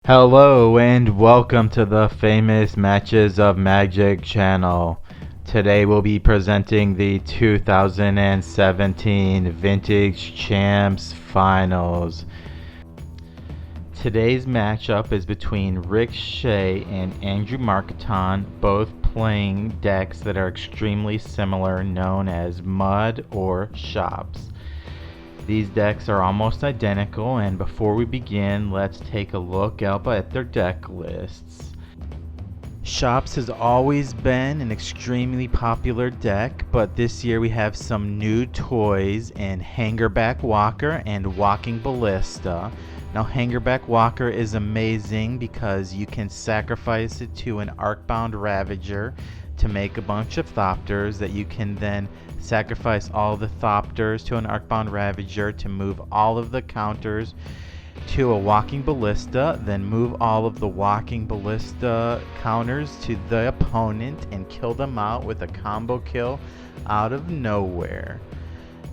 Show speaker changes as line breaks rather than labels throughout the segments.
Hello and welcome to the famous Matches of Magic channel. Today we'll be presenting the 2017 Vintage Champs Finals. Today's matchup is between Shay and Andrew Markiton, both playing decks that are extremely similar, known as Mud or Shops. These decks are almost identical, and before we begin, let's take a look at their deck lists. Shops has always been an extremely popular deck, but this year we have some new toys in Hangerback Walker and Walking Ballista. Now Hangerback Walker is amazing because you can sacrifice it to an Arcbound Ravager to make a bunch of Thopters that you can then sacrifice all the Thopters to an Arcbound Ravager to move all of the counters to a Walking Ballista, then move all of the Walking Ballista counters to the opponent and kill them out with a combo kill out of nowhere.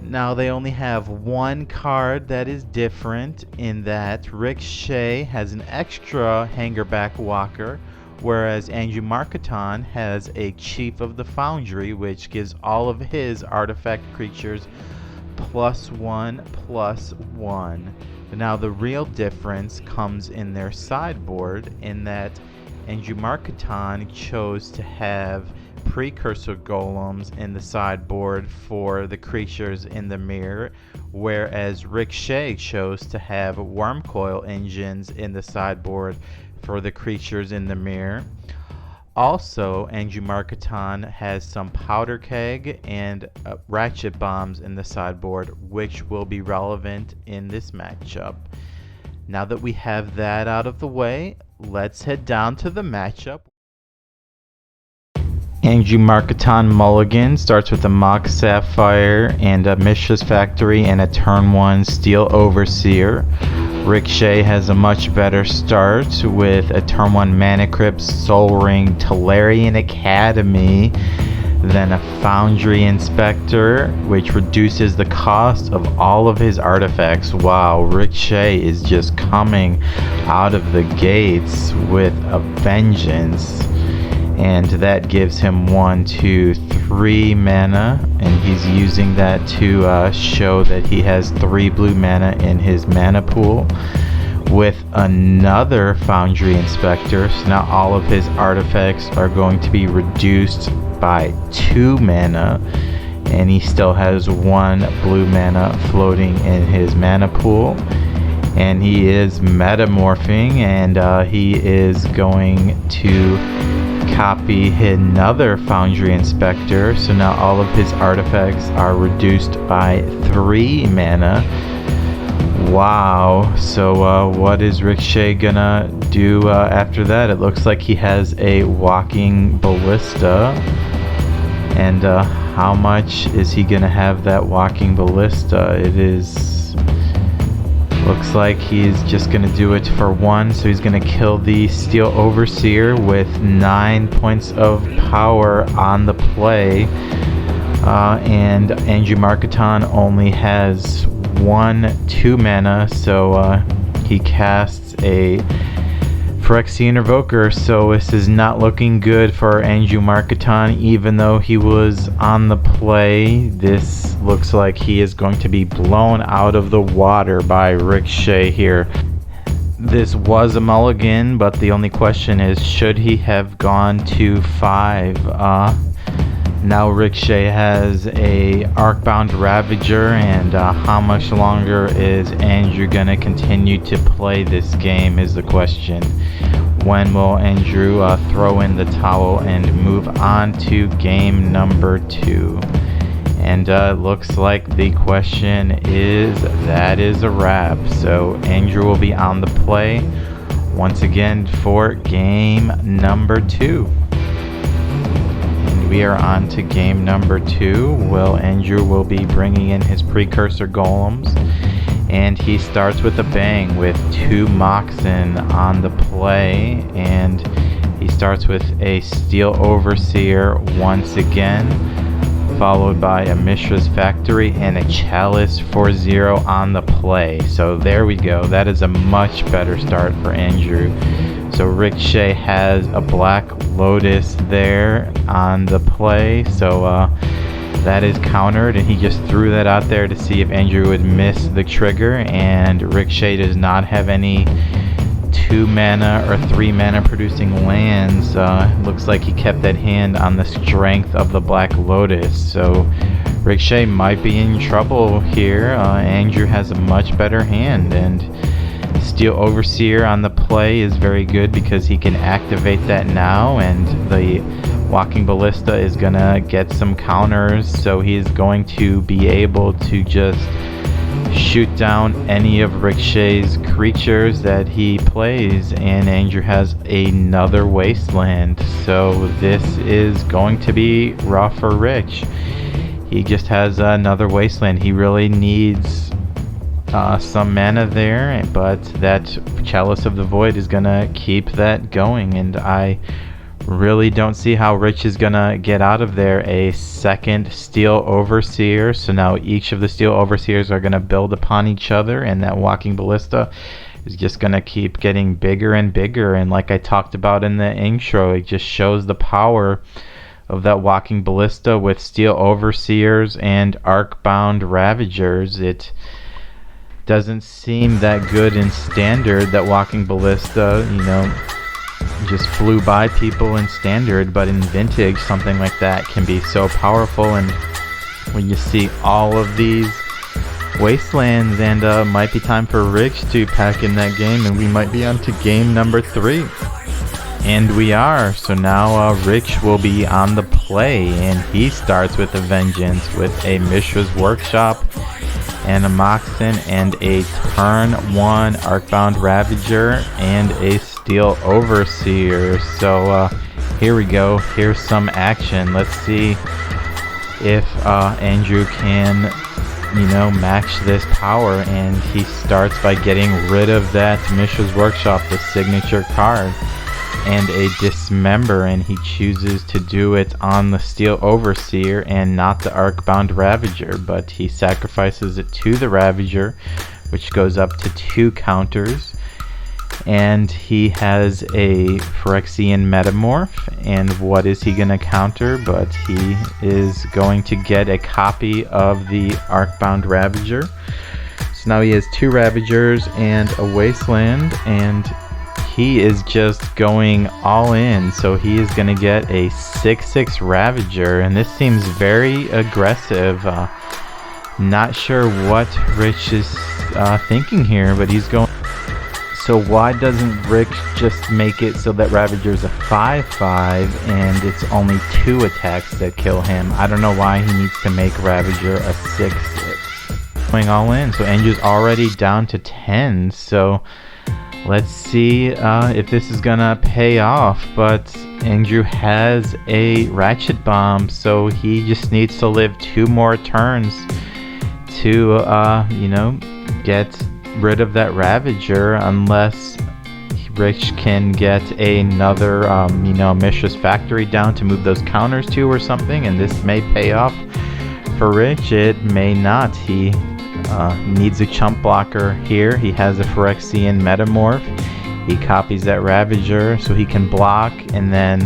Now they only have one card that is different in that Shay has an extra Hangerback Walker, whereas Andrew Markiton has a Chief of the Foundry, which gives all of his artifact creatures +1/+1. Now the real difference comes in their sideboard, in that Andrew Markiton chose to have Precursor Golems in the sideboard for the creatures in the mirror, whereas Shay chose to have Wormcoil Engines in the sideboard for the creatures in the mirror. Also, Andrew Markiton has some Powder Keg and Ratchet Bombs in the sideboard, which will be relevant in this matchup. Now that we have that out of the way, let's head down to the matchup. Andrew Markiton Mulligan starts with a Mock Sapphire and a Mishra's Factory and a turn 1 Steel Overseer. Shay has a much better start with a turn 1 Mana Crypt, Soul Ring, Tolarian Academy, then a Foundry Inspector, which reduces the cost of all of his artifacts. Wow, Shay is just coming out of the gates with a vengeance. And that gives him 1, 2, 3 mana, and he's using that to show that he has 3 blue mana in his mana pool with another Foundry Inspector. So now all of his artifacts are going to be reduced by 2 mana, and he still has 1 blue mana floating in his mana pool. And he is metamorphing, and he is going to copy another Foundry Inspector, so now all of his artifacts are reduced by 3 mana. Wow, so what is Shay gonna do after that? It looks like he has a Walking Ballista, and how much is he gonna have that Walking Ballista? Looks like he's just going to do it for 1, so he's going to kill the Steel Overseer with 9 points of power on the play. And Andrew Markiton only has 2 mana, so he casts a Phyrexian Invoker, so this is not looking good for Andrew Markiton. Even though he was on the play, this looks like he is going to be blown out of the water by Shay here. This was a mulligan, but the only question is, should he have gone to 5? Now Shay has a Arcbound Ravager, and how much longer is Andrew gonna continue to play this game is the question. When will Andrew throw in the towel and move on to game number 2? And looks like the question is, that is a wrap. So Andrew will be on the play once again for game number 2. We are on to game number 2. Andrew will be bringing in his Precursor Golems, and he starts with a bang with 2 Moxen on the play, and he starts with a Steel Overseer once again, followed by a Mishra's Factory and a Chalice for 0 on the play. So there we go. That is a much better start for Andrew. So Rick Shay has a Black Lotus there on the play. So that is countered, and he just threw that out there to see if Andrew would miss the trigger, and Rick Shay does not have any 2 mana or 3 mana producing lands. Looks like he kept that hand on the strength of the Black Lotus, so Rick Shay might be in trouble here. Andrew has a much better hand, and Steel Overseer on the play is very good because he can activate that now, and the Walking Ballista is gonna get some counters, so he's going to be able to just shoot down any of Rick Shay's creatures that he plays, and Andrew has another Wasteland, so this is going to be rough for Rich. He just has another Wasteland. He really needs some mana there, but that Chalice of the Void is gonna keep that going, and I really don't see how Rich is gonna get out of there a second Steel Overseer. So now each of the Steel Overseers are gonna build upon each other, and that Walking Ballista is just gonna keep getting bigger and bigger. And like I talked about in the intro, it just shows the power of that Walking Ballista with Steel Overseers and Arcbound Ravagers. It doesn't seem that good in Standard. That Walking Ballista, you know, just flew by people in Standard, but in Vintage something like that can be so powerful. And when you see all of these Wastelands, and might be time for Rich to pack in that game, and we might be on to game number 3. And we are. So now Rich will be on the play, and he starts with a Vengeance with a Mishra's Workshop and a Moxen and a turn 1 Arcbound Ravager and a Steel Overseer. So here we go. Here's some action. Let's see if Andrew can, you know, match this power. And he starts by getting rid of that Mishra's Workshop, the signature card, and a Dismember, and he chooses to do it on the Steel Overseer and not the Arcbound Ravager, but he sacrifices it to the Ravager, which goes up to 2 counters. And he has a Phyrexian Metamorph, and what is he going to counter? But he is going to get a copy of the Arcbound Ravager. So now he has 2 Ravagers and a Wasteland, and he is just going all in. So he is going to get a 6/6 Ravager, and this seems very aggressive. Not sure what Rich is thinking here, but he's going. So why doesn't Rick just make it so that Ravager's a 5/5 and it's only 2 attacks that kill him? I don't know why he needs to make Ravager a 6/6. Going all in. So Andrew's already down to 10. So let's see if this is gonna pay off. But Andrew has a Ratchet Bomb, so he just needs to live 2 more turns to you know, get rid of that Ravager, unless Rich can get another you know, Mishra's Factory down to move those counters to or something, and this may pay off for Rich. It may not. He needs a chump blocker here. He has a Phyrexian Metamorph. He copies that Ravager so he can block, and then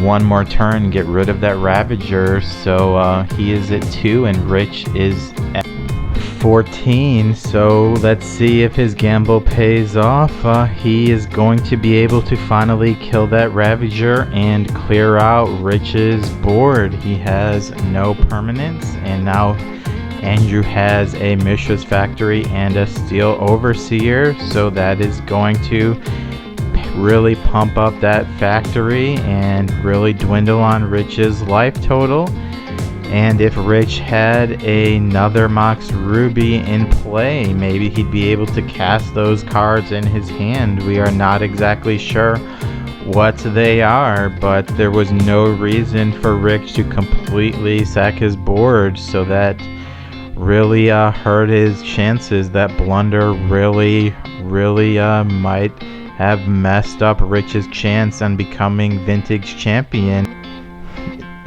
1 more turn get rid of that Ravager. So he is at 2 and Rich is at 14. So let's see if his gamble pays off. He is going to be able to finally kill that Ravager and clear out Rich's board. He has no permanents, and now Andrew has a Mishra's Factory and a Steel Overseer, so that is going to really pump up that factory and really dwindle on Rich's life total. And if Rich had another Mox Ruby in play, maybe he'd be able to cast those cards in his hand. We are not exactly sure what they are, but there was no reason for Rich to completely sack his board, so that really hurt his chances. That blunder really might have messed up Rich's chance on becoming Vintage Champion.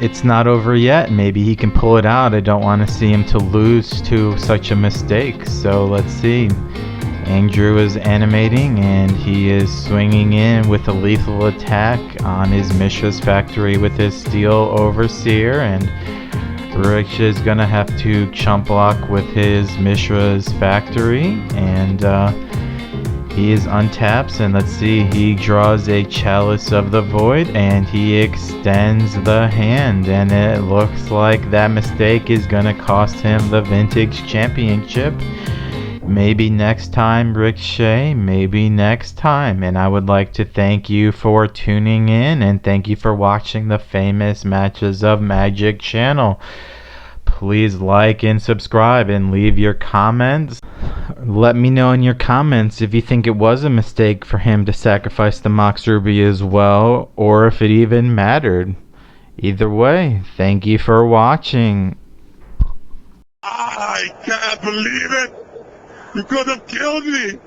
it's not over yet. Maybe he can pull it out. I don't want to see him to lose to such a mistake. So let's see. Andrew is animating and he is swinging in with a lethal attack on his Mishra's Factory with his Steel Overseer, and Rich is gonna have to chump block with his Mishra's Factory, and he is untaps, and let's see, he draws a Chalice of the Void and he extends the hand, and it looks like that mistake is gonna cost him the Vintage Championship. Maybe next time, Rick Shay, maybe next time. And I would like to thank you for tuning in, and thank you for watching the Famous Matches of Magic channel. Please like and subscribe and leave your comments. Let me know in your comments if you think it was a mistake for him to sacrifice the Mox Ruby as well, or if it even mattered. Either way, thank you for watching.
I can't believe it! You could have killed me!